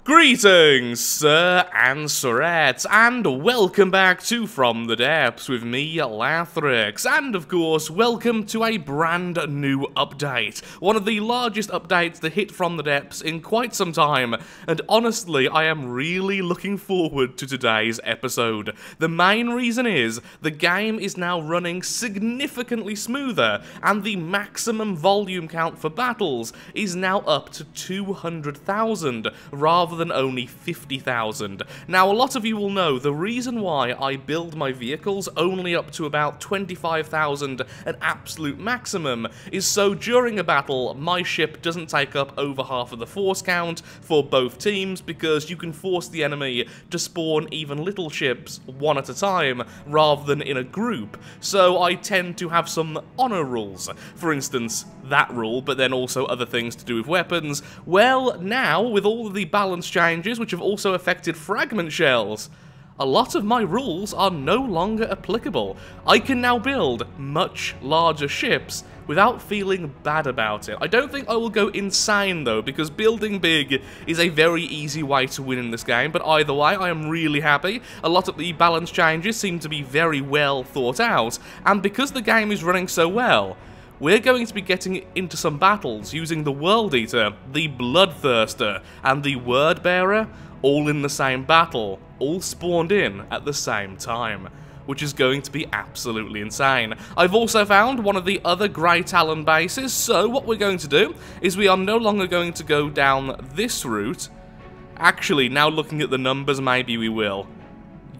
Greetings, sir and sirettes, and welcome back to From the Depths with me, Lathrix, and of course, welcome to a brand new update. One of the largest updates to hit From the Depths in quite some time, and honestly, I am really looking forward to today's episode. The main reason is, the game is now running significantly smoother, and the maximum volume count for battles is now up to 200,000, rather than only 50,000. Now, a lot of you will know the reason why I build my vehicles only up to about 25,000 at absolute maximum is so during a battle, my ship doesn't take up over half of the force count for both teams, because you can force the enemy to spawn even little ships one at a time, rather than in a group. So I tend to have some honor rules. For instance, that rule, but then also other things to do with weapons. Well, now, with all of the balance changes, which have also affected fragment shells, a lot of my rules are no longer applicable. I can now build much larger ships without feeling bad about it. I don't think I will go insane though, because building big is a very easy way to win in this game, but either way, I am really happy. A lot of the balance changes seem to be very well thought out, and because the game is running so well, we're going to be getting into some battles using the World Eater, the Bloodthirster, and the Word Bearer, all in the same battle, all spawned in at the same time, which is going to be absolutely insane. I've also found one of the other Grey Talon bases, so what we're going to do is we are no longer going to go down this route. Actually, now looking at the numbers, maybe we will.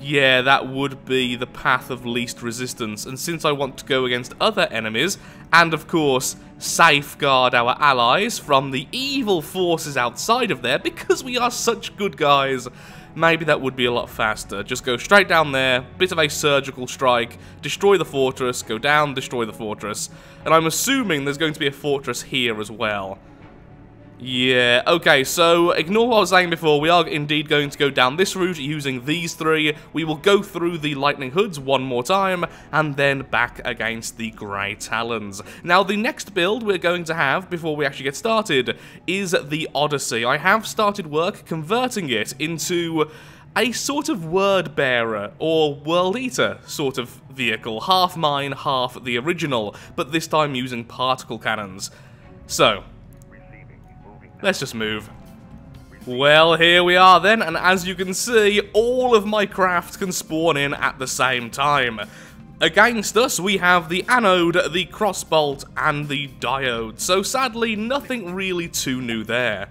Yeah, that would be the path of least resistance, and since I want to go against other enemies, and of course, safeguard our allies from the evil forces outside of there, because we are such good guys, maybe that would be a lot faster. Just go straight down there, bit of a surgical strike, destroy the fortress, go down, destroy the fortress, and I'm assuming there's going to be a fortress here as well. Yeah, okay, so ignore what I was saying before, we are indeed going to go down this route using these three. We will go through the Lightning Hoods one more time, and then back against the Grey Talons. Now, the next build we're going to have, before we actually get started, is the Odyssey. I have started work converting it into a sort of Word Bearer, or World Eater sort of vehicle. Half mine, half the original, but this time using particle cannons. So, let's just move. Well, here we are then, and as you can see, all of my craft can spawn in at the same time. Against us, we have the Anode, the Crossbolt, and the Diode, so sadly, nothing really too new there.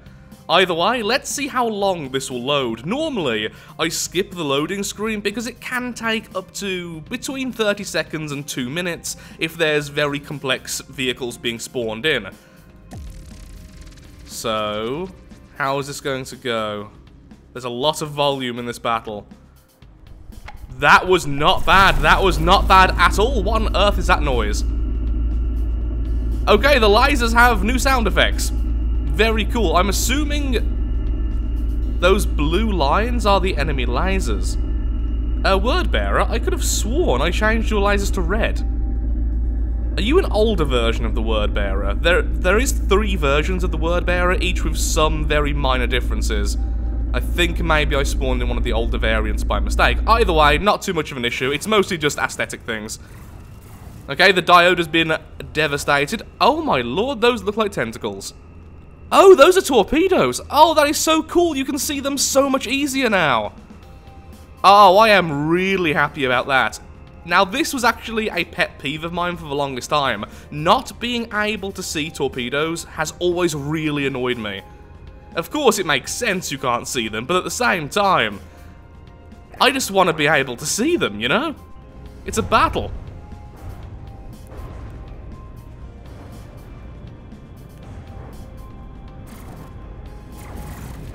Either way, let's see how long this will load. Normally, I skip the loading screen because it can take up to between 30 seconds and 2 minutes if there's very complex vehicles being spawned in. So, how is this going to go? There's a lot of volume in this battle. That was not bad. That was not bad at all. What on earth is that noise? Okay, the lasers have new sound effects. Very cool. I'm assuming those blue lines are the enemy lasers. Word Bearer, I could have sworn I changed your lasers to red. Are you an older version of the Word Bearer? There is 3 versions of the Word Bearer, each with some very minor differences. I think maybe I spawned in one of the older variants by mistake. Either way, not too much of an issue. It's mostly just aesthetic things. Okay, the Diode has been devastated. Oh my lord, those look like tentacles. Oh, those are torpedoes. Oh, that is so cool. You can see them so much easier now. Oh, I am really happy about that. Now, this was actually a pet peeve of mine for the longest time. Not being able to see torpedoes has always really annoyed me. Of course, it makes sense you can't see them, but at the same time, I just want to be able to see them, you know? It's a battle.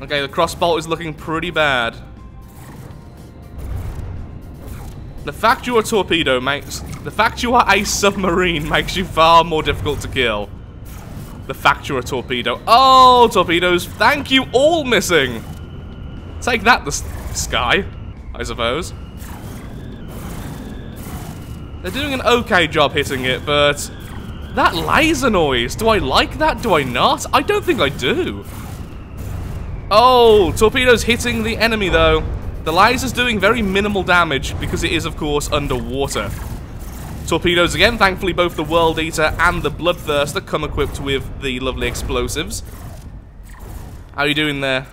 Okay, the crossbolt is looking pretty bad. The fact you are a torpedo the fact you are a submarine makes you far more difficult to kill. The fact you're a torpedo. Oh, torpedoes, thank you, all missing. Take that, the sky, I suppose. They're doing an okay job hitting it, but that laser noise, do I like that? Do I not? I don't think I do. Oh, torpedoes hitting the enemy though. The laser's doing very minimal damage because it is, of course, underwater. Torpedoes again, thankfully both the World Eater and the Bloodthirster come equipped with the lovely explosives. How are you doing there?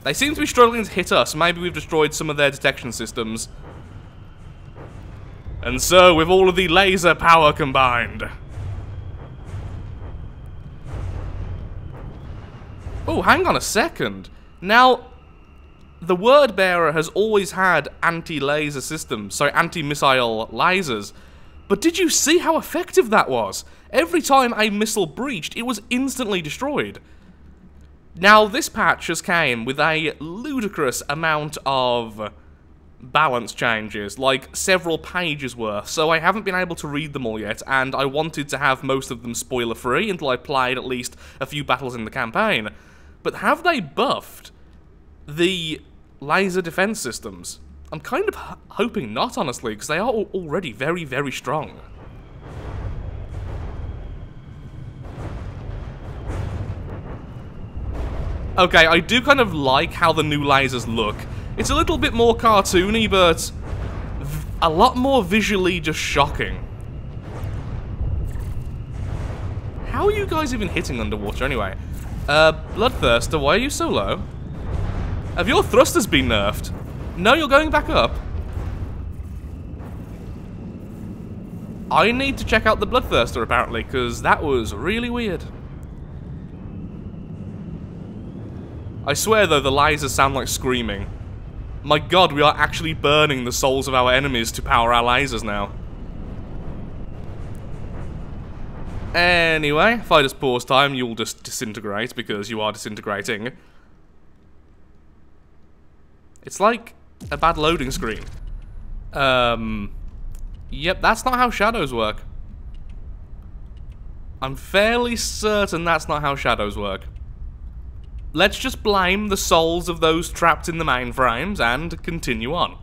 They seem to be struggling to hit us. Maybe we've destroyed some of their detection systems. And so, with all of the laser power combined. Oh, hang on a second. Now, the Word Bearer has always had anti-laser systems, sorry, anti-missile lasers. But did you see how effective that was? Every time a missile breached, it was instantly destroyed. Now, this patch has came with a ludicrous amount of balance changes, like several pages worth, so I haven't been able to read them all yet, and I wanted to have most of them spoiler-free until I played at least a few battles in the campaign. But have they buffed the laser defense systems? I'm kind of hoping not, honestly, because they are already very, very strong. Okay, I do kind of like how the new lasers look. It's a little bit more cartoony, but a lot more visually just shocking. How are you guys even hitting underwater anyway? Bloodthirster, why are you so low? Have your thrusters been nerfed? No, you're going back up. I need to check out the Bloodthirster, apparently, because that was really weird. I swear, though, the lasers sound like screaming. My god, we are actually burning the souls of our enemies to power our lasers now. Anyway, if I just pause time, you'll just disintegrate, because you are disintegrating. It's like a bad loading screen. Yep, that's not how shadows work. I'm fairly certain that's not how shadows work. Let's just blame the souls of those trapped in the mainframes and continue on.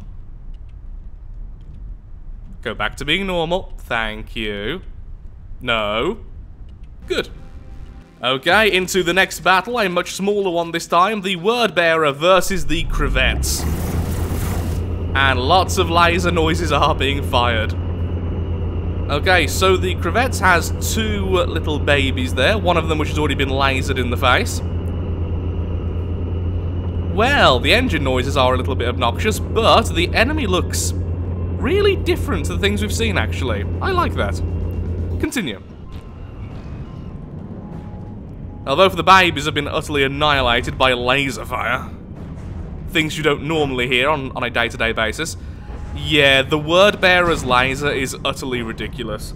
Go back to being normal. Thank you. No. Good. Okay, into the next battle, a much smaller one this time. The Word Bearer versus the Crevettes. And lots of laser noises are being fired. Okay, so the Crevettes has two little babies there. One of them which has already been lasered in the face. Well, the engine noises are a little bit obnoxious, but the enemy looks really different to the things we've seen, actually. I like that. Continue. Although the babies have been utterly annihilated by laser fire. Things you don't normally hear on a day-to-day basis. Yeah, the Word Bearer's laser is utterly ridiculous.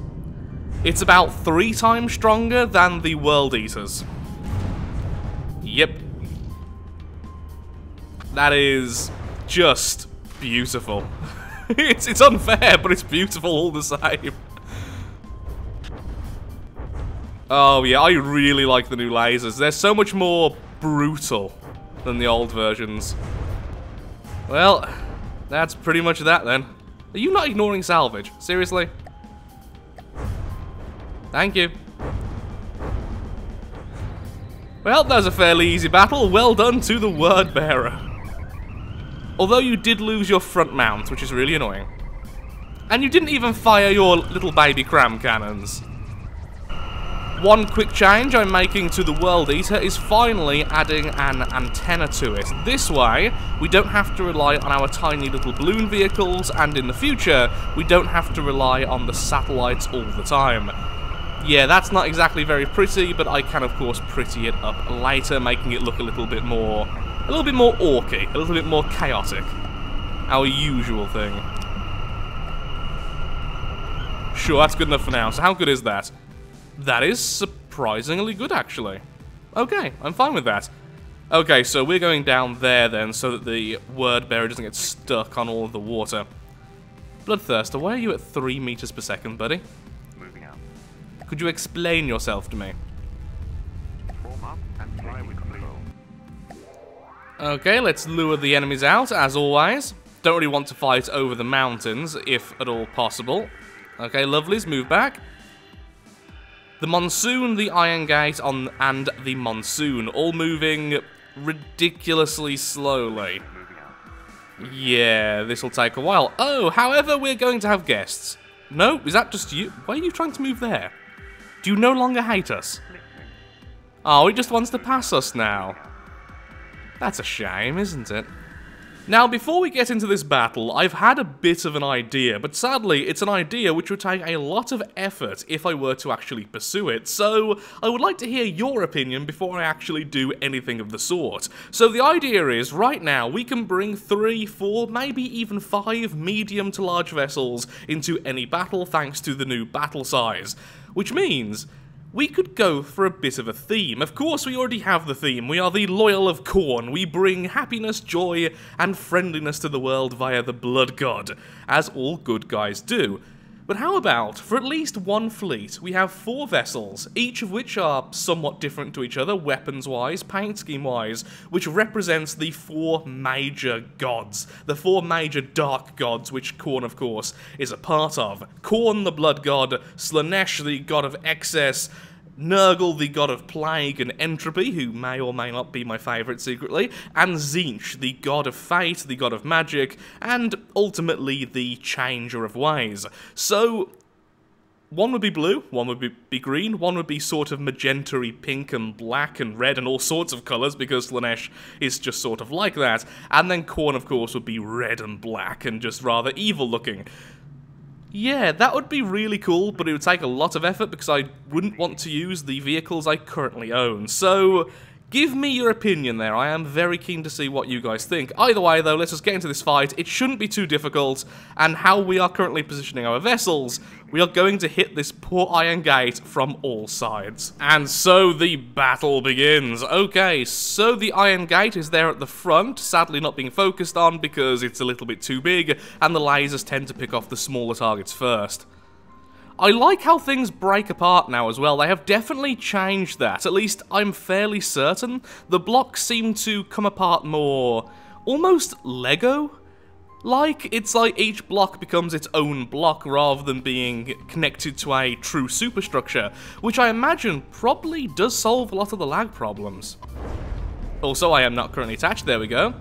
It's about 3 times stronger than the World Eater's. Yep. That is just beautiful. It's unfair, but it's beautiful all the same. Oh yeah, I really like the new lasers. They're so much more brutal than the old versions. Well, that's pretty much that then. Are you not ignoring salvage? Seriously? Thank you. Well, that was a fairly easy battle. Well done to the Word Bearer. Although you did lose your front mount, which is really annoying. And you didn't even fire your little baby cram cannons. One quick change I'm making to the World Eater is finally adding an antenna to it. This way, we don't have to rely on our tiny little balloon vehicles, and in the future, we don't have to rely on the satellites all the time. Yeah, that's not exactly very pretty, but I can of course pretty it up later, making it look a little bit more orky, a little bit more chaotic. Our usual thing. Sure, that's good enough for now. So how good is that? That is surprisingly good, actually. Okay, I'm fine with that. Okay, so we're going down there then, so that the Word Bearer doesn't get stuck on all of the water. Bloodthirster, why are you at 3 meters per second, buddy? Moving out. Could you explain yourself to me? Form up and fly with control. Okay, let's lure the enemies out, as always. Don't really want to fight over the mountains, if at all possible. Okay, lovelies, move back. The Monsoon, the Iron Gate, and the Monsoon, all moving ridiculously slowly. Moving out. Yeah, this will take a while. Oh, however, we're going to have guests. No, is that just you? Why are you trying to move there? Do you no longer hate us? Oh, he just wants to pass us now. That's a shame, isn't it? Now, before we get into this battle, I've had a bit of an idea, but sadly, it's an idea which would take a lot of effort if I were to actually pursue it, so I would like to hear your opinion before I actually do anything of the sort. So the idea is, right now, we can bring 3, 4, maybe even 5 medium to large vessels into any battle thanks to the new battle size, which means we could go for a bit of a theme. Of course, we already have the theme. We are the Loyal of Khorne. We bring happiness, joy, and friendliness to the world via the Blood God, as all good guys do. But how about, for at least one fleet, we have 4 vessels, each of which are somewhat different to each other, weapons-wise, paint scheme-wise, which represents the 4 major gods, the 4 major dark gods, which Khorne, of course, is a part of. Khorne, the Blood God, Slaanesh, the god of excess, Nurgle, the god of plague and entropy, who may or may not be my favourite secretly, and Tzeentch, the god of fate, the god of magic, and ultimately the changer of ways. So, one would be blue, one would be green, one would be sort of magenta-y pink and black and red and all sorts of colours, because Slaanesh is just sort of like that, and then Khorne, of course, would be red and black and just rather evil-looking. Yeah, that would be really cool, but it would take a lot of effort because I wouldn't want to use the vehicles I currently own. So, give me your opinion there. I am very keen to see what you guys think. Either way, though, let's just get into this fight. It shouldn't be too difficult, and how we are currently positioning our vessels, we are going to hit this poor Iron Gate from all sides. And so the battle begins. Okay, so the Iron Gate is there at the front, sadly not being focused on because it's a little bit too big, and the lasers tend to pick off the smaller targets first. I like how things break apart now as well. They have definitely changed that. At least I'm fairly certain. The blocks seem to come apart more almost Lego-like. It's like each block becomes its own block rather than being connected to a true superstructure, which I imagine probably does solve a lot of the lag problems. Also, I am not currently attached. There we go.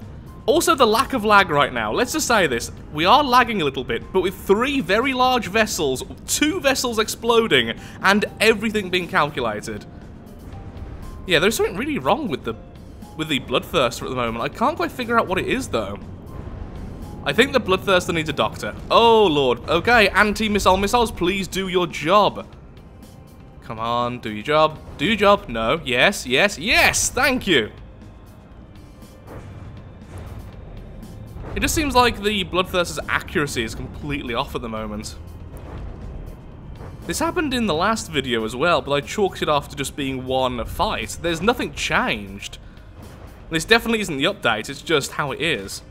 Also, the lack of lag right now. Let's just say this. We are lagging a little bit, but with 3 very large vessels, 2 vessels exploding, and everything being calculated. Yeah, there's something really wrong with the Bloodthirster at the moment. I can't quite figure out what it is, though. I think the Bloodthirster needs a doctor. Oh, Lord. Okay, anti-missile missiles, please do your job. Come on, do your job. Do your job. No. Yes, yes, yes! Thank you! It just seems like the Bloodthirster's accuracy is completely off at the moment. This happened in the last video as well, but I chalked it off to just being one fight. There's nothing changed. This definitely isn't the update, it's just how it is.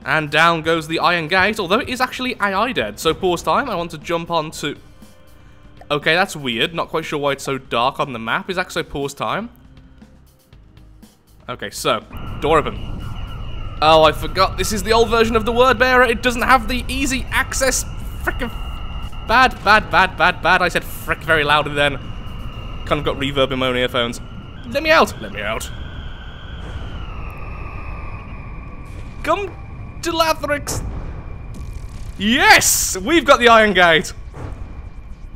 And down goes the Iron Gate, although it is actually AI dead, so pause time, I want to jump on to... Okay, that's weird, not quite sure why it's so dark on the map. Is actually pause time? Okay, so, door open. Oh, I forgot. This is the old version of the word bearer. It doesn't have the easy access. Frickin' bad, bad, bad, bad, bad. I said frick very loudly then. Kind of got reverb in my own earphones. Let me out. Let me out. Come to Lathrix. Yes! We've got the Iron Gate.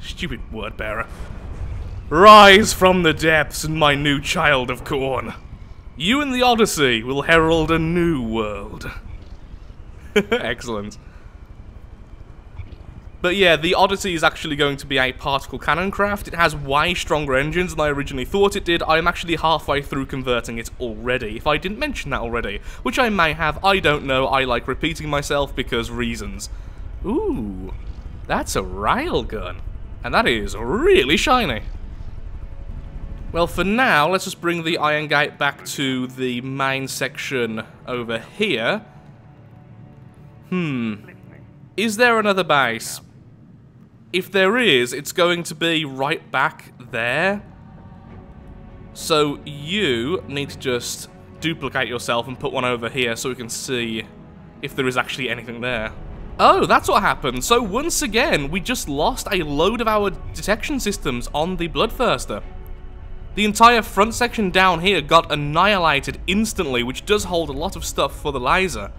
Stupid word bearer. Rise from the depths, my new child of Khorne. You and the Odyssey will herald a new world. Excellent. But yeah, the Odyssey is actually going to be a particle cannon craft. It has way stronger engines than I originally thought it did. I'm actually halfway through converting it already, if I didn't mention that already. Which I may have, I don't know. I like repeating myself because reasons. Ooh, that's a railgun. And that is really shiny. Well, for now, let's just bring the Iron Gate back to the main section over here. Is there another base? If there is, it's going to be right back there. So you need to just duplicate yourself and put one over here so we can see if there is actually anything there. Oh, that's what happened. So once again, we just lost a load of our detection systems on the Bloodthirster. The entire front section down here got annihilated instantly, which does hold a lot of stuff for the laser.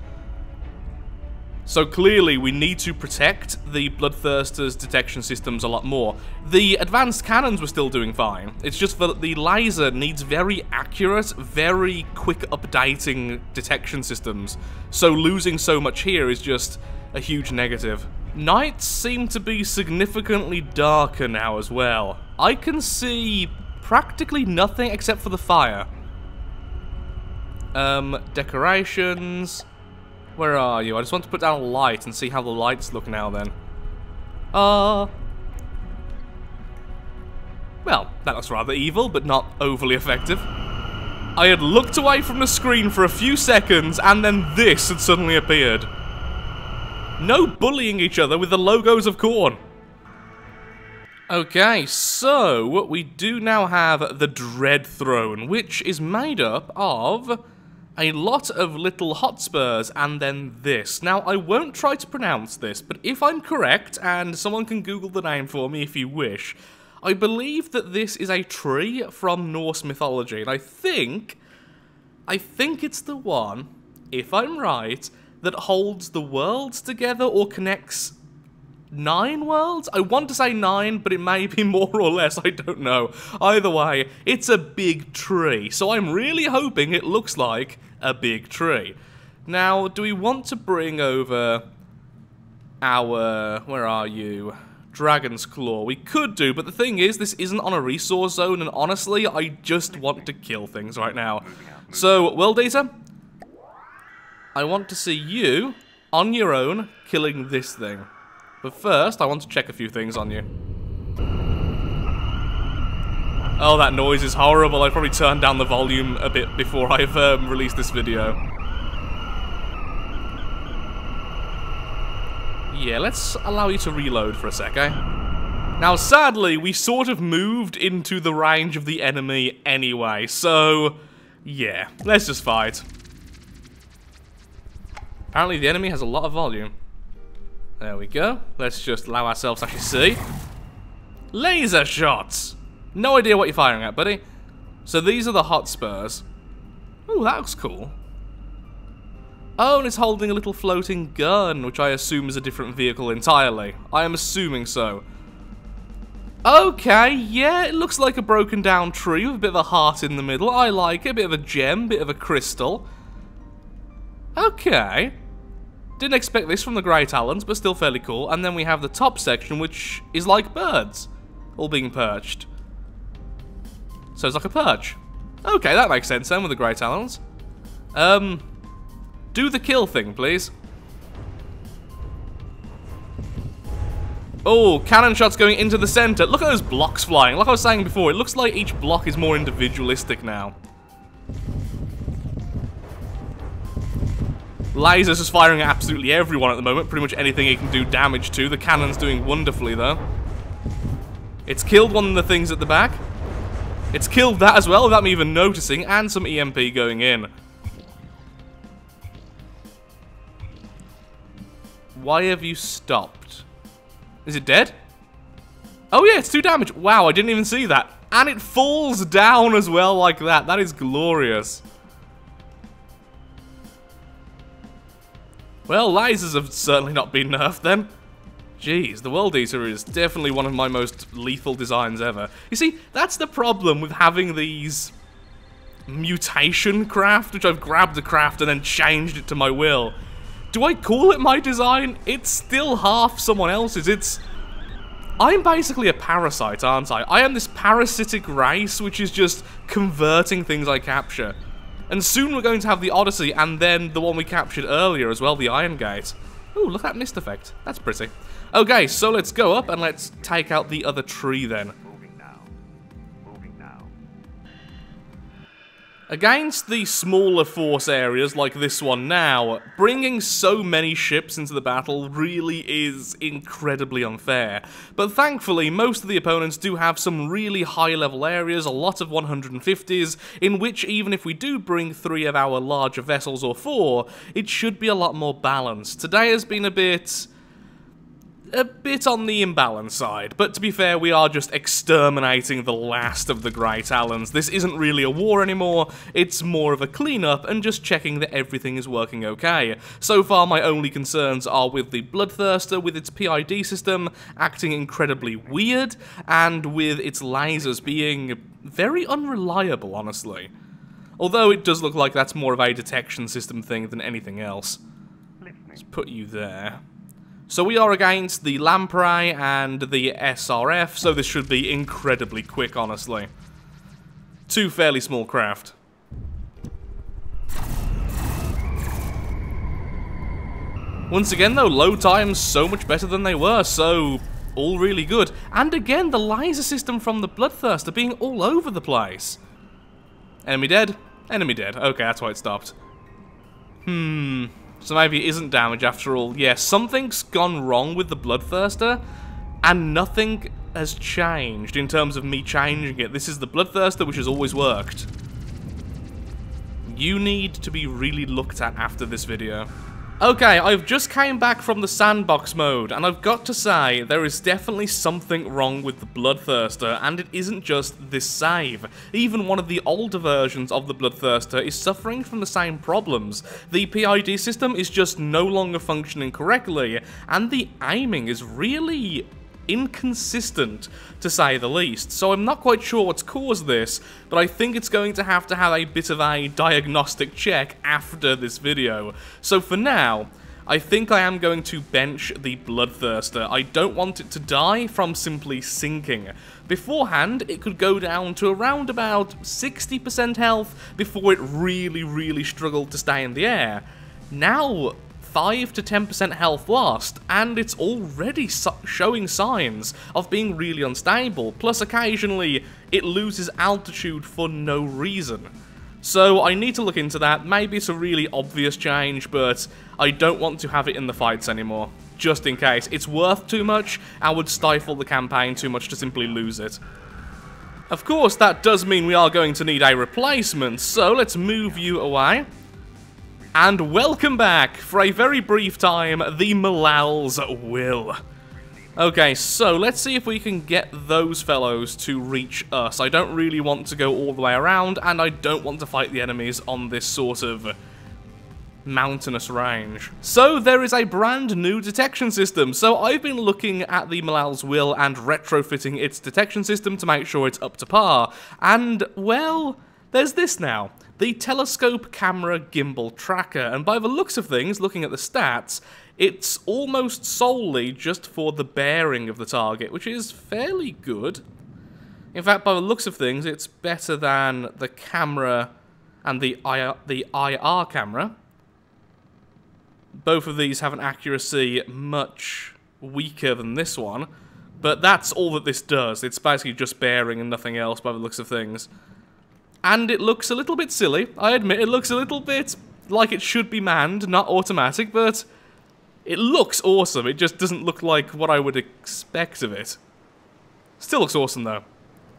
So clearly we need to protect the Bloodthirster's detection systems a lot more. The advanced cannons were still doing fine. It's just that the laser needs very accurate, very quick updating detection systems. So losing so much here is just a huge negative. Nights seem to be significantly darker now as well. I can see practically nothing except for the fire. Decorations. Where are you? I just want to put down a light and see how the lights look now then. Well, that looks rather evil, but not overly effective. I had looked away from the screen for a few seconds, and then this had suddenly appeared. No bullying each other with the logos of Khorne. Okay, so we do now have the Dread Throne, which is made up of a lot of little hotspurs, and then this. Now, I won't try to pronounce this, but if I'm correct, and someone can Google the name for me if you wish, I believe that this is a tree from Norse mythology, and I think it's the one, if I'm right, that holds the worlds together or connects 9 worlds? I want to say 9, but it may be more or less, I don't know. Either way, it's a big tree, so I'm really hoping it looks like a big tree. Now, do we want to bring over our... where are you? Dragon's Claw. We could do, but the thing is, this isn't on a resource zone, and honestly, I just want to kill things right now. So, World Eater, I want to see you, on your own, killing this thing. But first, I want to check a few things on you. Oh, that noise is horrible. I've probably turned down the volume a bit before I've released this video. Yeah, let's allow you to reload for a sec, eh? Now, sadly, we sort of moved into the range of the enemy anyway, so... yeah, let's just fight. Apparently, the enemy has a lot of volume. There we go. Let's just allow ourselves to actually see. Laser shots! No idea what you're firing at, buddy. So these are the hotspurs. Ooh, that looks cool. Oh, and it's holding a little floating gun, which I assume is a different vehicle entirely. I am assuming so. Okay, yeah, it looks like a broken down tree with a bit of a heart in the middle. I like it. A bit of a gem, bit of a crystal. Okay. Didn't expect this from the Grey Talons, but still fairly cool. And then we have the top section, which is like birds, all being perched. So it's like a perch. Okay, that makes sense then with the Grey Talons. Do the kill thing, please. Oh, cannon shots going into the center. Look at those blocks flying. Like I was saying before, it looks like each block is more individualistic now. Laser's just firing at absolutely everyone at the moment. Pretty much anything he can do damage to. The cannon's doing wonderfully, though. It's killed one of the things at the back. It's killed that as well, without me even noticing, and some EMP going in. Why have you stopped? Is it dead? Oh yeah, it's 2 damage. Wow, I didn't even see that. And it falls down as well like that. That is glorious. Well, lasers have certainly not been nerfed then. Jeez, the World Eater is definitely one of my most lethal designs ever. You see, that's the problem with having these mutation craft, which I've grabbed a craft and then changed it to my will. Do I call it my design? It's still half someone else's. I'm basically a parasite, aren't I? I am this parasitic race which is just converting things I capture. And soon we're going to have the Odyssey and then the one we captured earlier as well, the Iron Gate. Ooh, look at that mist effect. That's pretty. Okay, so let's go up and let's take out the other tree then. Moving now. Moving now. Against the smaller force areas like this one now, bringing so many ships into the battle really is incredibly unfair. But thankfully, most of the opponents do have some really high level areas, a lot of 150s, in which even if we do bring 3 of our larger vessels or 4, it should be a lot more balanced. Today has been a bit... a bit on the imbalance side, but to be fair, we are just exterminating the last of the Grey Talons. This isn't really a war anymore, it's more of a cleanup and just checking that everything is working okay. So far, my only concerns are with the Bloodthirster, with its PID system acting incredibly weird, and with its lasers being very unreliable, honestly. Although it does look like that's more of a detection system thing than anything else. Let's put you there. So we are against the Lamprey and the SRF, so this should be incredibly quick, honestly. Two fairly small craft. Once again, though, load times so much better than they were, so all really good. And again, the laser system from the Bloodthirster being all over the place. Enemy dead? Enemy dead. Okay, that's why it stopped. So maybe it isn't damage after all. Yeah, something's gone wrong with the Bloodthirster, and nothing has changed in terms of me changing it. This is the Bloodthirster, which has always worked. You need to be really looked at after this video. Okay, I've just came back from the sandbox mode, and I've got to say, there is definitely something wrong with the Bloodthirster, and it isn't just this save. Even one of the older versions of the Bloodthirster is suffering from the same problems. The PID system is just no longer functioning correctly, and the aiming is really inconsistent, to say the least. So I'm not quite sure what's caused this, but I think it's going to have a bit of a diagnostic check after this video. So for now, I think I am going to bench the Bloodthirster. I don't want it to die from simply sinking. Beforehand, it could go down to around about 60% health before it really struggled to stay in the air. Now, 5 to 10% health lost, and it's already showing signs of being really unstable, plus occasionally it loses altitude for no reason. So I need to look into that. Maybe it's a really obvious change, but I don't want to have it in the fights anymore, just in case. It's worth too much and would stifle the campaign too much to simply lose it. Of course, that does mean we are going to need a replacement, so let's move you away. And welcome back, for a very brief time, the Malal's Will. Okay, so let's see if we can get those fellows to reach us. I don't really want to go all the way around, and I don't want to fight the enemies on this sort of mountainous range. So there is a brand new detection system. So I've been looking at the Malal's Will and retrofitting its detection system to make sure it's up to par. And, well, there's this now. The telescope camera gimbal tracker, and by the looks of things, looking at the stats, it's almost solely just for the bearing of the target, which is fairly good. In fact, by the looks of things, it's better than the camera and the IR camera. Both of these have an accuracy much weaker than this one, but that's all that this does. It's basically just bearing and nothing else by the looks of things. And it looks a little bit silly, I admit. It looks a little bit like it should be manned, not automatic, but it looks awesome. It just doesn't look like what I would expect of it. Still looks awesome, though.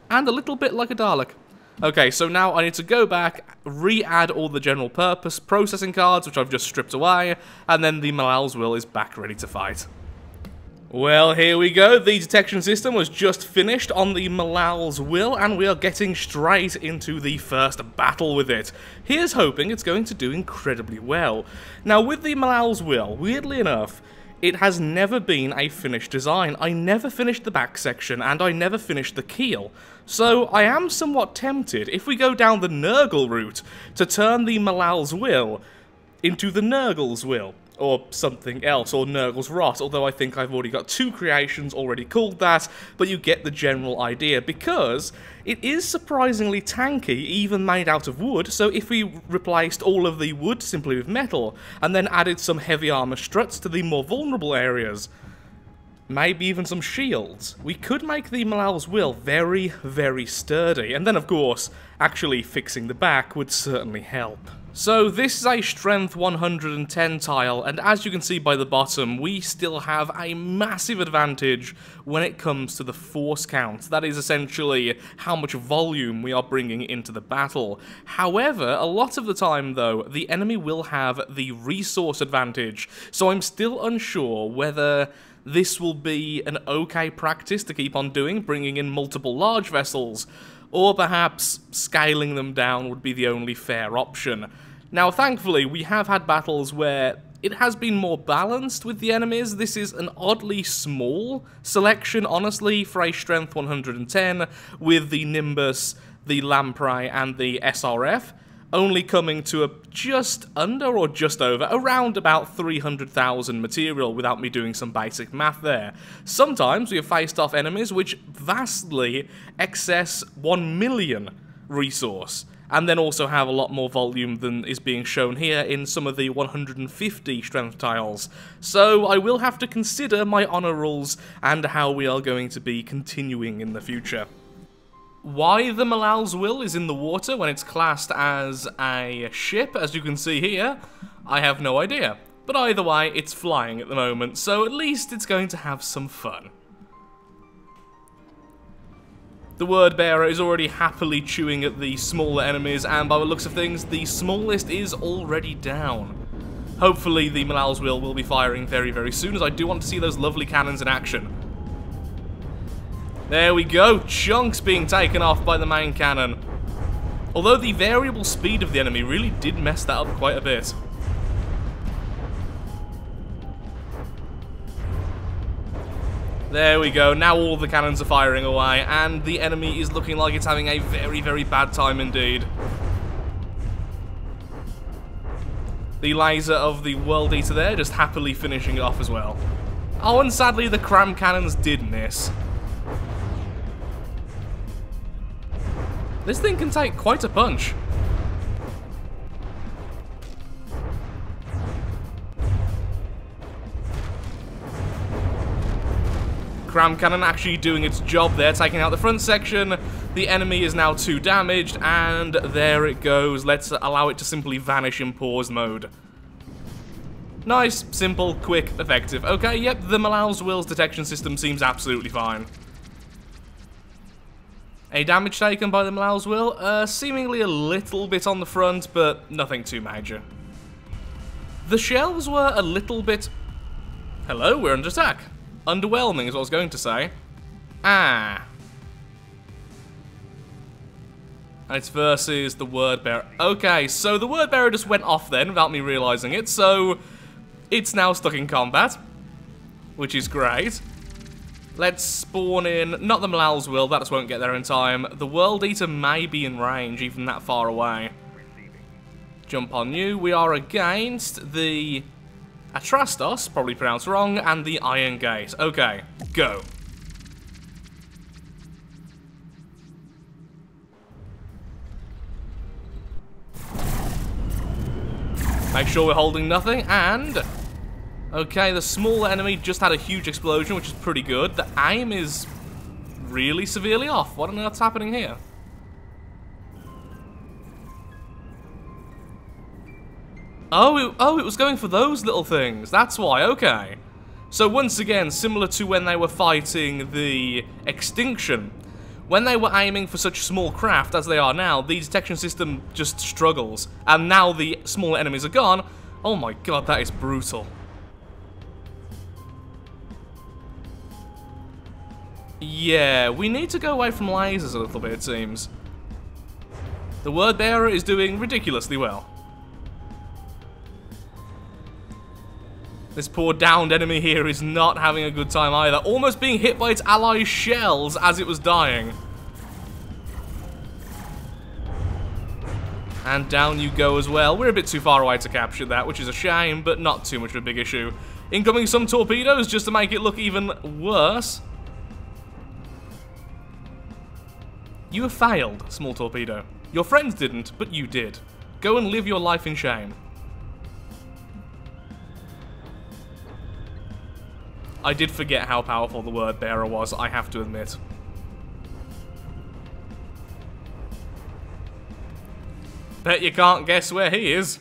And a little bit like a Dalek. Okay, so now I need to go back, re-add all the general purpose processing cards, which I've just stripped away, and then the Malal's Will is back ready to fight. Well, here we go. The detection system was just finished on the Malal's Will, and we are getting straight into the first battle with it. Here's hoping it's going to do incredibly well. Now, with the Malal's Will, weirdly enough, it has never been a finished design. I never finished the back section, and I never finished the keel. So, I am somewhat tempted, if we go down the Nurgle route, to turn the Malal's Will into the Nurgle's Will. Or something else, or Nurgle's Rot, although I think I've already got two creations already called that, but you get the general idea, because it is surprisingly tanky, even made out of wood, so if we replaced all of the wood simply with metal, and then added some heavy armor struts to the more vulnerable areas, maybe even some shields, we could make the Malal's Will very sturdy, and then of course, actually fixing the back would certainly help. So this is a strength 110 tile, and as you can see by the bottom, we still have a massive advantage when it comes to the force count. That is essentially how much volume we are bringing into the battle. However, a lot of the time though, the enemy will have the resource advantage, so I'm still unsure whether this will be an okay practice to keep on doing, bringing in multiple large vessels, or perhaps scaling them down would be the only fair option. Now, thankfully, we have had battles where it has been more balanced with the enemies. This is an oddly small selection, honestly, for a Strength 110, with the Nimbus, the Lamprey, and the SRF, only coming to a just under or just over, around about 300,000 material without me doing some basic math there. Sometimes we have faced off enemies which vastly excess 1 million resource, and then also have a lot more volume than is being shown here in some of the 150 strength tiles. So I will have to consider my honor rules and how we are going to be continuing in the future. Why the Malal's Will is in the water when it's classed as a ship, as you can see here, I have no idea. But either way, it's flying at the moment, so at least it's going to have some fun. The Word Bearer is already happily chewing at the smaller enemies, and by the looks of things, the smallest is already down. Hopefully the Malal's will be firing very, very soon, as I do want to see those lovely cannons in action. There we go, chunks being taken off by the main cannon. Although the variable speed of the enemy really did mess that up quite a bit. There we go, now all the cannons are firing away, and the enemy is looking like it's having a very, very bad time indeed. The laser of the World Eater there just happily finishing it off as well. Oh, and sadly the cram cannons did miss. This thing can take quite a punch. Cram cannon actually doing its job there, taking out the front section. The enemy is now 2 damaged, and there it goes. Let's allow it to simply vanish in pause mode. Nice, simple, quick, effective. Okay, yep, the Malal's Will's detection system seems absolutely fine. A damage taken by the Malal's Will, seemingly a little bit on the front, but nothing too major. The shells were a little bit... Hello, we're under attack. Underwhelming is what I was going to say. Ah. And it's versus the Word Bearer. Okay, so the Word Bearer just went off then without me realizing it, so it's now stuck in combat, which is great. Let's spawn in, not the Malal's Will, that just won't get there in time. The World Eater may be in range, even that far away. Jump on you. We are against the Atrastos, probably pronounced wrong, and the Iron Gate. Okay, go. Make sure we're holding nothing, and... Okay, the smaller enemy just had a huge explosion, which is pretty good. The aim is really severely off. I don't know what's happening here. Oh, it was going for those little things. That's why, okay. So once again, similar to when they were fighting the Extinction, when they were aiming for such small craft as they are now, the detection system just struggles. And now the smaller enemies are gone. Oh my god, that is brutal. Yeah, we need to go away from lasers a little bit, it seems. The Word Bearer is doing ridiculously well. This poor downed enemy here is not having a good time either, almost being hit by its allies' shells as it was dying. And down you go as well. We're a bit too far away to capture that, which is a shame, but not too much of a big issue. Incoming some torpedoes just to make it look even worse. You have failed, small torpedo. Your friends didn't, but you did. Go and live your life in shame. I did forget how powerful the Word Bearer was, I have to admit. Bet you can't guess where he is.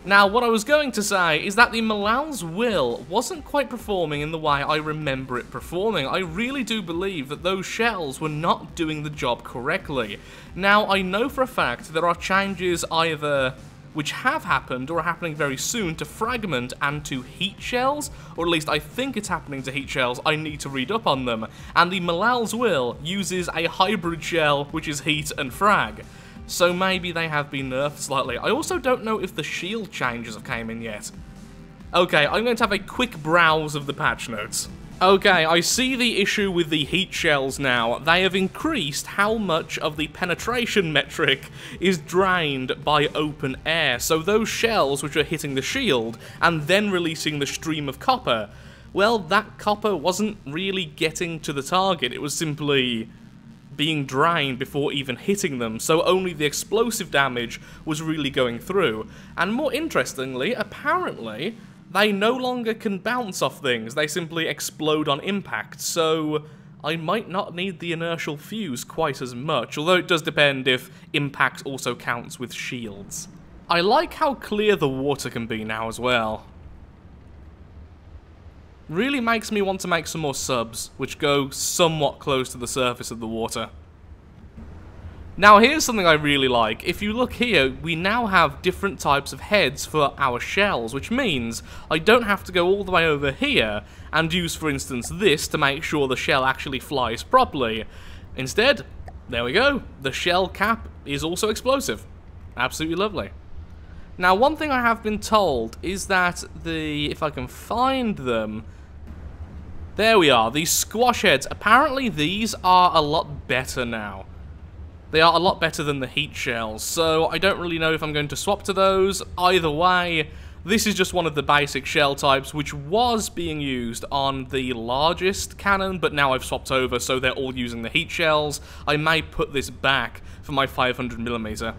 Now, what I was going to say is that the Malal's Will wasn't quite performing in the way I remember it performing. I really do believe that those shells were not doing the job correctly. Now, I know for a fact there are changes either which have happened or are happening very soon to fragment and to heat shells, or at least I think it's happening to heat shells. I need to read up on them. And the Malal's Will uses a hybrid shell, which is heat and frag. So maybe they have been nerfed slightly. I also don't know if the shield changes have came in yet. Okay, I'm going to have a quick browse of the patch notes. Okay, I see the issue with the heat shells now. They have increased how much of the penetration metric is drained by open air. So those shells which are hitting the shield and then releasing the stream of copper, well, that copper wasn't really getting to the target. It was simply being drained before even hitting them, so only the explosive damage was really going through. And more interestingly, apparently, they no longer can bounce off things, they simply explode on impact, so I might not need the inertial fuse quite as much, although it does depend if impact also counts with shields. I like how clear the water can be now as well. Really makes me want to make some more subs, which go somewhat close to the surface of the water. Now here's something I really like. If you look here, we now have different types of heads for our shells, which means I don't have to go all the way over here and use, for instance, this to make sure the shell actually flies properly. Instead, there we go, the shell cap is also explosive. Absolutely lovely. Now one thing I have been told is that if I can find them, there we are, these squash heads, apparently these are a lot better now. They are a lot better than the heat shells, so I don't really know if I'm going to swap to those. Either way, this is just one of the basic shell types which was being used on the largest cannon, but now I've swapped over, so they're all using the heat shells. I may put this back for my 500mm.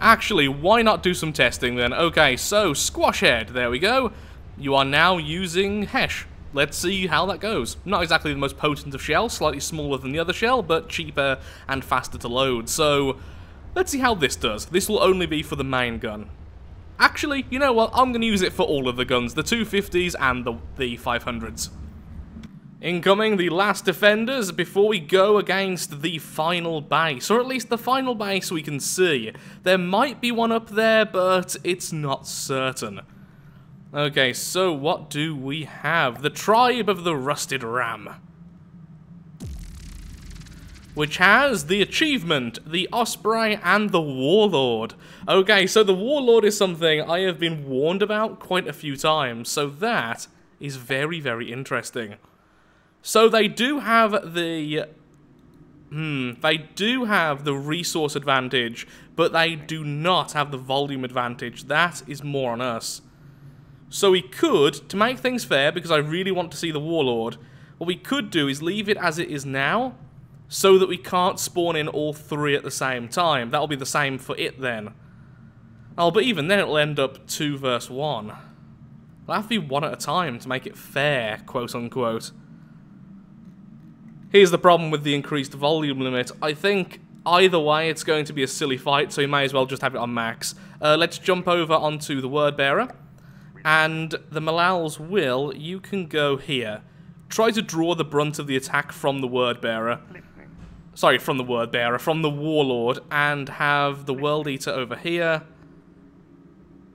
Actually, why not do some testing then? Okay, so squash head, there we go. You are now using Hesh. Let's see how that goes. Not exactly the most potent of shells, slightly smaller than the other shell, but cheaper and faster to load. So, let's see how this does. This will only be for the main gun. Actually, you know what? I'm going to use it for all of the guns, the 250s and the 500s. Incoming, the last defenders before we go against the final base, or at least the final base we can see. There might be one up there, but it's not certain. Okay, so what do we have? The Tribe of the Rusted Ram, which has the achievement, the Osprey, and the Warlord. Okay, so the Warlord is something I have been warned about quite a few times, so that is very, very interesting. So they do have the resource advantage, but they do not have the volume advantage. That is more on us. So we could, to make things fair, because I really want to see the Warlord, what we could do is leave it as it is now, so that we can't spawn in all three at the same time. That'll be the same for it then. Oh, but even then it'll end up 2 versus 1. It'll have to be one at a time to make it fair, quote unquote. Here's the problem with the increased volume limit. I think either way it's going to be a silly fight, so you may as well just have it on max. Let's jump over onto the Word Bearer. And the Malal's Will, you can go here. Try to draw the brunt of the attack from the Word Bearer. Sorry, from the Word Bearer, from the Warlord, and have the World Eater over here.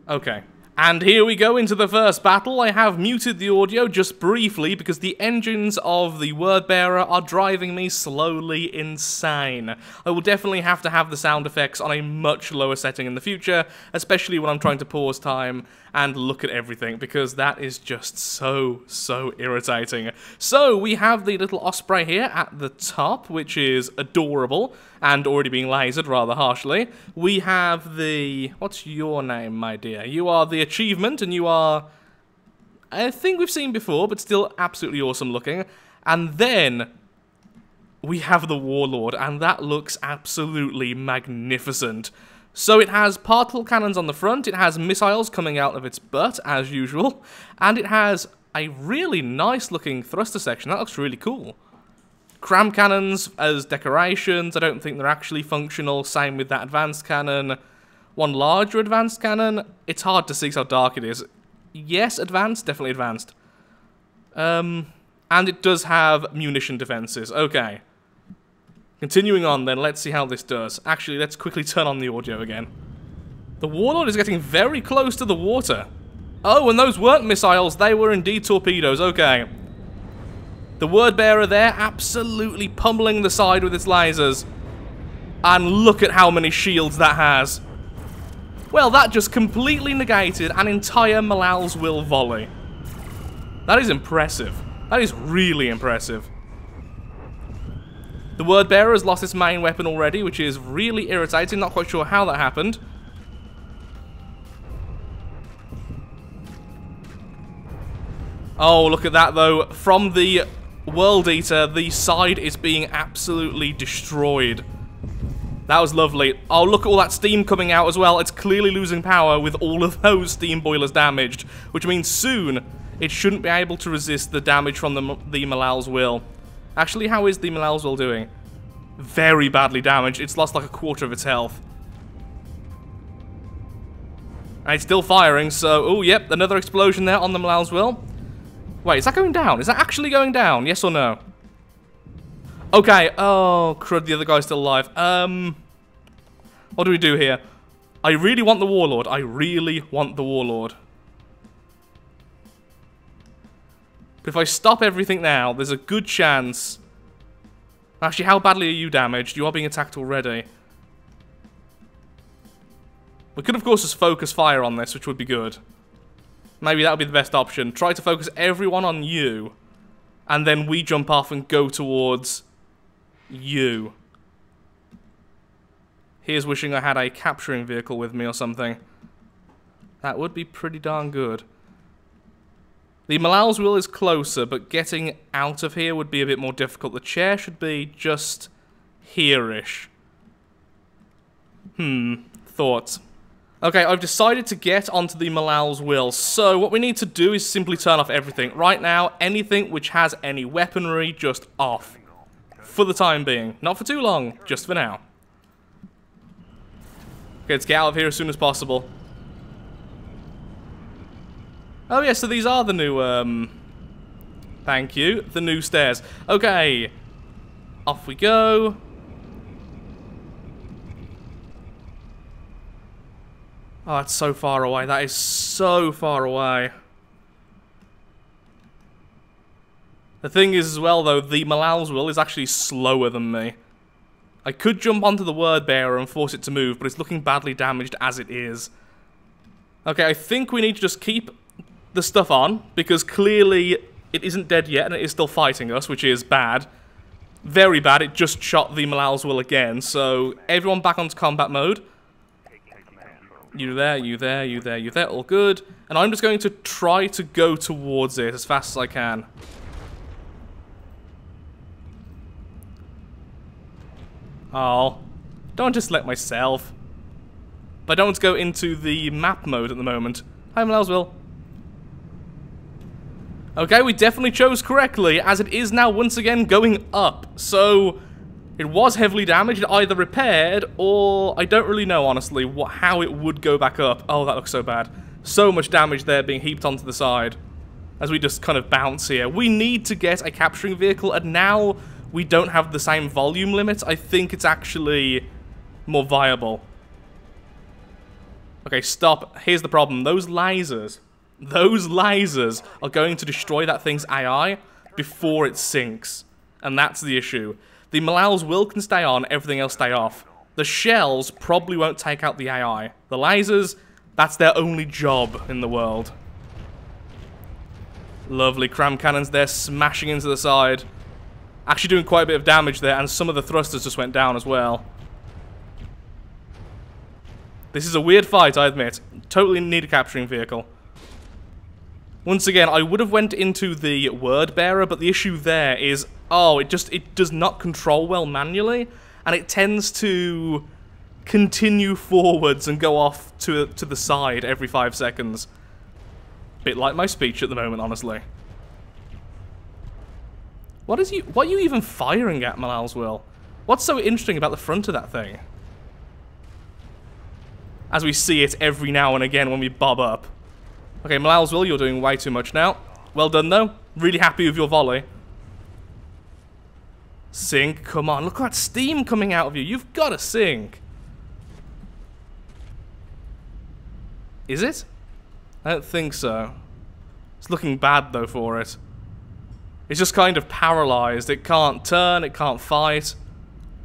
Okay. And here we go into the first battle. I have muted the audio just briefly because the engines of the Word Bearer are driving me slowly insane. I will definitely have to have the sound effects on a much lower setting in the future, especially when I'm trying to pause time and look at everything, because that is just so irritating. So, we have the little Osprey here at the top, which is adorable, and already being lasered rather harshly. We have the... What's your name, my dear? You are the Achievement, and you are... I think we've seen before, but still absolutely awesome looking. And then... we have the Warlord, and that looks absolutely magnificent. So it has particle cannons on the front, it has missiles coming out of its butt, as usual, and it has a really nice looking thruster section. That looks really cool. Cram cannons as decorations, I don't think they're actually functional, same with that advanced cannon. One larger advanced cannon, it's hard to see how dark it is. Yes, advanced, definitely advanced. And it does have munition defenses, okay. Continuing on then, let's see how this does. Actually, let's quickly turn on the audio again. The Warlord is getting very close to the water. Oh, and those weren't missiles, they were indeed torpedoes, okay. The word bearer there absolutely pummeling the side with its lasers. And look at how many shields that has. Well, that just completely negated an entire Malal's Will volley. That is impressive. That is really impressive. The word bearer has lost its main weapon already, which is really irritating. Not quite sure how that happened. Oh, look at that, though. From the World Eater, the side is being absolutely destroyed. That was lovely. Oh, look at all that steam coming out as well. It's clearly losing power with all of those steam boilers damaged, which means soon it shouldn't be able to resist the damage from the Malal's Will. Actually, how is the Malal's Will doing? Very badly damaged. It's lost like a quarter of its health. And it's still firing, so... Oh, yep, another explosion there on the Malal's Will. Wait, is that going down? Is that actually going down? Yes or no? Okay, oh, crud, the other guy's still alive. What do we do here? I really want the Warlord. I really want the Warlord. But if I stop everything now, there's a good chance... Actually, how badly are you damaged? You are being attacked already. We could, of course, just focus fire on this, which would be good. Maybe that would be the best option. Try to focus everyone on you, and then we jump off and go towards you. Here's wishing I had a capturing vehicle with me or something. That would be pretty darn good. The Malal's Will is closer, but getting out of here would be a bit more difficult. The chair should be just here-ish. Thoughts. Okay, I've decided to get onto the Malal's Will, so what we need to do is simply turn off everything. Right now, anything which has any weaponry, just off. For the time being. Not for too long, just for now. Okay, let's get out of here as soon as possible. Oh yeah, so these are the new, thank you, the new stairs. Okay, off we go. Oh, that's so far away. That is so far away. The thing is as well, though, the Malal's Will is actually slower than me. I could jump onto the word bearer and force it to move, but it's looking badly damaged as it is. Okay, I think we need to just keep the stuff on, because clearly it isn't dead yet and it is still fighting us, which is bad. Very bad. It just shot the Malal's Will again, so everyone back onto combat mode. You there, you there, you there, you there, all good. And I'm just going to try to go towards it as fast as I can. Oh, don't just let myself. But I don't go into the map mode at the moment. Hi, Malal's Will. Okay, we definitely chose correctly, as it is now once again going up. So, it was heavily damaged, either repaired, or I don't really know, honestly, how it would go back up. Oh, that looks so bad. So much damage there being heaped onto the side. As we just kind of bounce here. We need to get a capturing vehicle, and now we don't have the same volume limit. I think it's actually more viable. Okay, stop. Here's the problem. Those lasers are going to destroy that thing's AI before it sinks. And that's the issue. The Malal's Will can stay on, everything else stay off. The shells probably won't take out the AI. The lasers, that's their only job in the world. Lovely cram cannons there, smashing into the side. Actually doing quite a bit of damage there, and some of the thrusters just went down as well. This is a weird fight, I admit. Totally need a capturing vehicle. Once again, I would have went into the word bearer, but the issue there is, oh, it does not control well manually, and it tends to continue forwards and go off to the side every 5 seconds. Bit like my speech at the moment, honestly. What are you even firing at, Malal's Will? What's so interesting about the front of that thing? As we see it every now and again when we bob up. Okay, Malal's Will, you're doing way too much now. Well done, though. Really happy with your volley. Sink, come on. Look at that steam coming out of you. You've got to sink. Is it? I don't think so. It's looking bad, though, for it. It's just kind of paralyzed. It can't turn, it can't fight.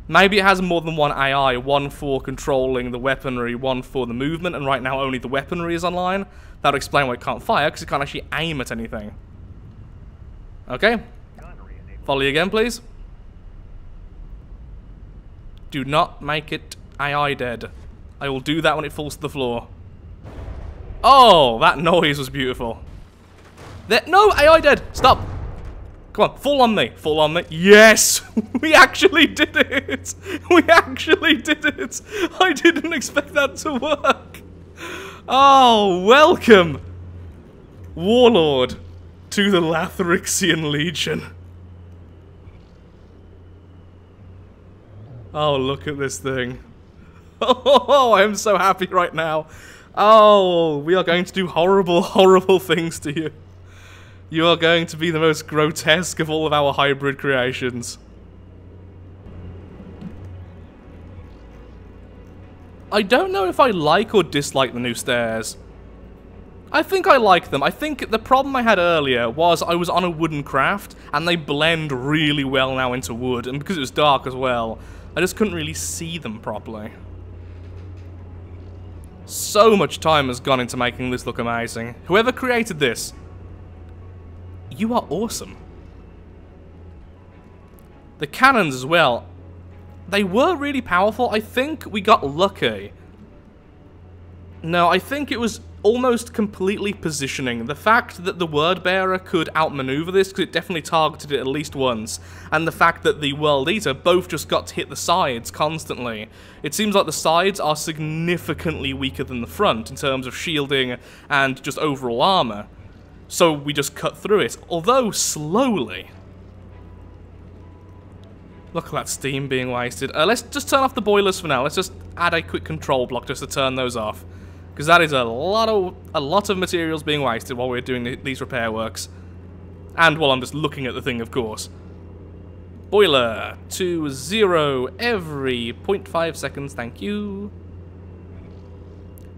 Maybe it has more than one AI, one for controlling the weaponry, one for the movement, and right now only the weaponry is online. That would explain why it can't fire, because it can't actually aim at anything. Okay. Follow you again, please. Do not make it AI dead. I will do that when it falls to the floor. Oh, that noise was beautiful. No, AI dead. Stop. Come on, fall on me. Fall on me. Yes! We actually did it! We actually did it! I didn't expect that to work. Oh, welcome, Warlord, to the Lathrixian Legion. Oh, look at this thing. Oh, I am so happy right now. Oh, we are going to do horrible, horrible things to you. You are going to be the most grotesque of all of our hybrid creations. I don't know if I like or dislike the new stairs. I think I like them. I think the problem I had earlier was I was on a wooden craft, and they blend really well now into wood, and because it was dark as well, I just couldn't really see them properly. So much time has gone into making this look amazing. Whoever created this, you are awesome. The cannons as well, they were really powerful. I think we got lucky. No, I think it was almost completely positioning. The fact that the word bearer could outmaneuver this, because it definitely targeted it at least once, and the fact that the world eater both just got to hit the sides constantly. It seems like the sides are significantly weaker than the front in terms of shielding and just overall armor. So we just cut through it, although slowly. Look at that steam being wasted. Let's just turn off the boilers for now. Let's just add a quick control block just to turn those off. Because that is a lot of materials being wasted while we're doing these repair works. And while I'm just looking at the thing, of course. Boiler to 0 every 0.5 seconds, thank you.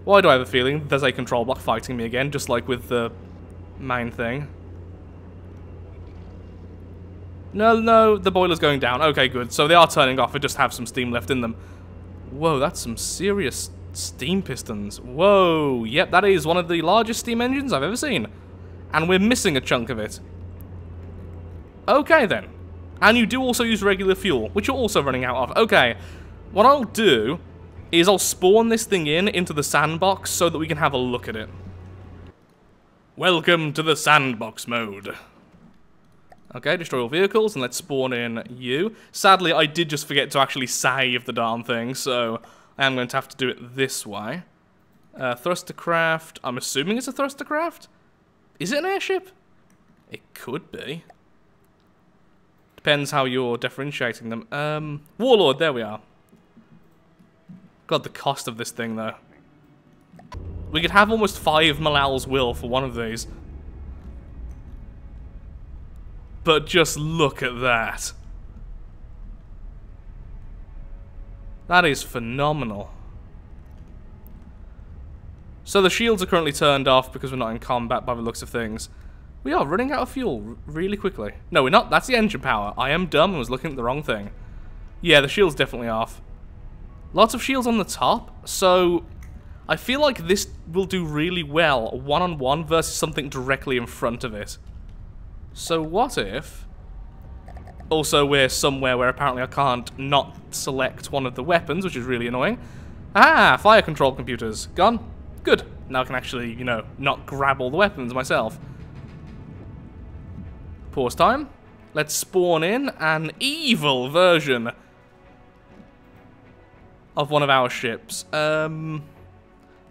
Why do I have a feeling there's a control block fighting me again, just like with the main thing? No, the boiler's going down. Okay, good. So they are turning off, I just have some steam left in them. Whoa, that's some serious steam pistons. Whoa, yep, that is one of the largest steam engines I've ever seen. And we're missing a chunk of it. Okay, then. And you do also use regular fuel, which you're also running out of. Okay, what I'll do is I'll spawn this thing into the sandbox so that we can have a look at it. Welcome to the sandbox mode. Okay, destroy all vehicles, and let's spawn in you. Sadly, I did just forget to actually save the darn thing, so I am going to have to do it this way. Thruster craft. I'm assuming it's a thruster craft? Is it an airship? It could be. Depends how you're differentiating them. Warlord, there we are. God, the cost of this thing, though. We could have almost 5 Malal's Will for one of these. But just look at that. That is phenomenal. So the shields are currently turned off because we're not in combat by the looks of things. We are running out of fuel really quickly. No, we're not. That's the engine power. I am dumb and was looking at the wrong thing. Yeah, the shield's definitely off. Lots of shields on the top, so I feel like this will do really well one-on-one versus something directly in front of it. So what if... Also, we're somewhere where apparently I can't not select one of the weapons, which is really annoying. Ah, fire control computers. Gone. Good. Now I can actually, you know, not grab all the weapons myself. Pause time. Let's spawn in an evil version of one of our ships. The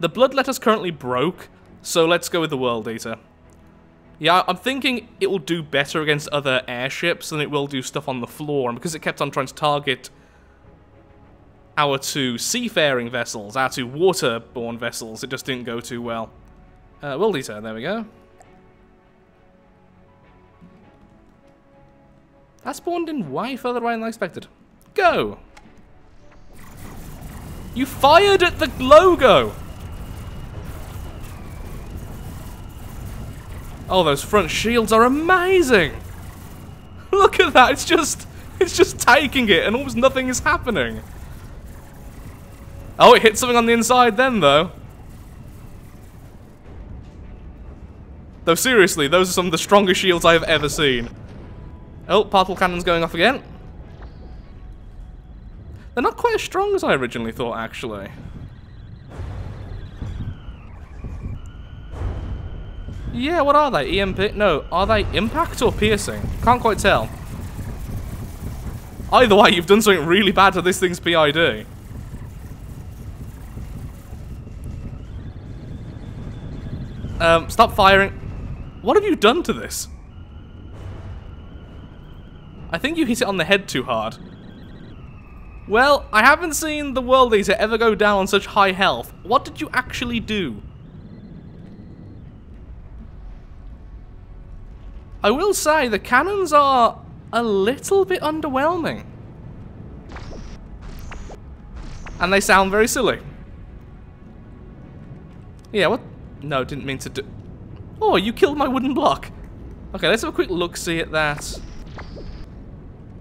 Bloodletter's currently broke, so let's go with the World Eater. Yeah, I'm thinking it will do better against other airships than it will do stuff on the floor, and because it kept on trying to target our 2 seafaring vessels, our 2 waterborne vessels, it just didn't go too well. World Eater, there we go. That spawned in way further away than I expected. Go! You fired at the logo! Oh, those front shields are amazing! Look at that, it's just taking it and almost nothing is happening. Oh, it hit something on the inside then, though. Though seriously, those are some of the strongest shields I have ever seen. Oh, particle cannon's going off again. They're not quite as strong as I originally thought, actually. Yeah, what are they? EMP? No, are they impact or piercing? Can't quite tell. Either way, you've done something really bad to this thing's PID. Stop firing. What have you done to this? I think you hit it on the head too hard. Well, I haven't seen the World Eater ever go down on such high health. What did you actually do? I will say, the cannons are a little bit underwhelming. And they sound very silly. Yeah, what? No, didn't mean to do... Oh, you killed my wooden block. Okay, let's have a quick look-see at that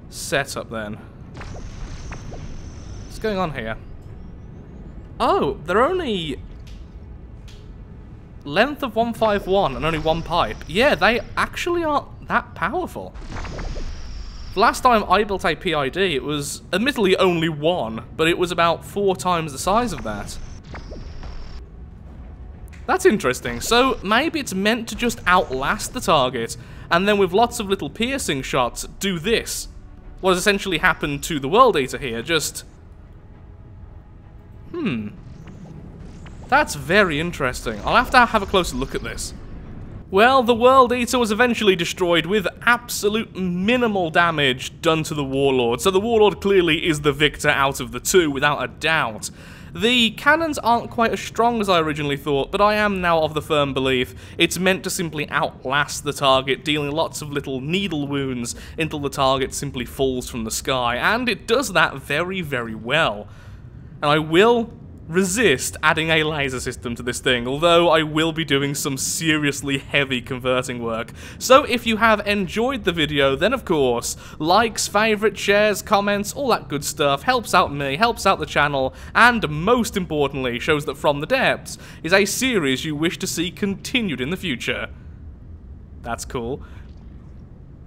setup then. What's going on here? Oh, they're only length of 151 and only one pipe. Yeah, they actually aren't that powerful. The last time I built a PID, it was admittedly only one, but it was about 4 times the size of that. That's interesting. So maybe it's meant to just outlast the target, and then with lots of little piercing shots, do this. What has essentially happened to the World Eater here, just... That's very interesting. I'll have to have a closer look at this. Well, the World Eater was eventually destroyed with absolute minimal damage done to the Warlord, so the Warlord clearly is the victor out of the two, without a doubt. The cannons aren't quite as strong as I originally thought, but I am now of the firm belief it's meant to simply outlast the target, dealing lots of little needle wounds until the target simply falls from the sky, and it does that very, very well. And I will resist adding a laser system to this thing, although I will be doing some seriously heavy converting work. So if you have enjoyed the video, then of course, likes, favourites, shares, comments, all that good stuff helps out me, helps out the channel, and most importantly, shows that From the Depths is a series you wish to see continued in the future. That's cool.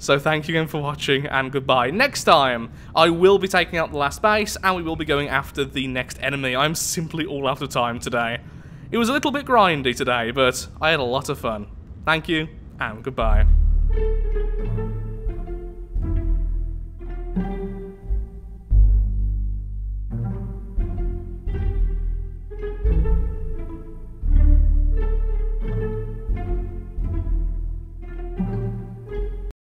So thank you again for watching, and goodbye. Next time, I will be taking out the last base, and we will be going after the next enemy. I'm simply all out of time today. It was a little bit grindy today, but I had a lot of fun. Thank you, and goodbye.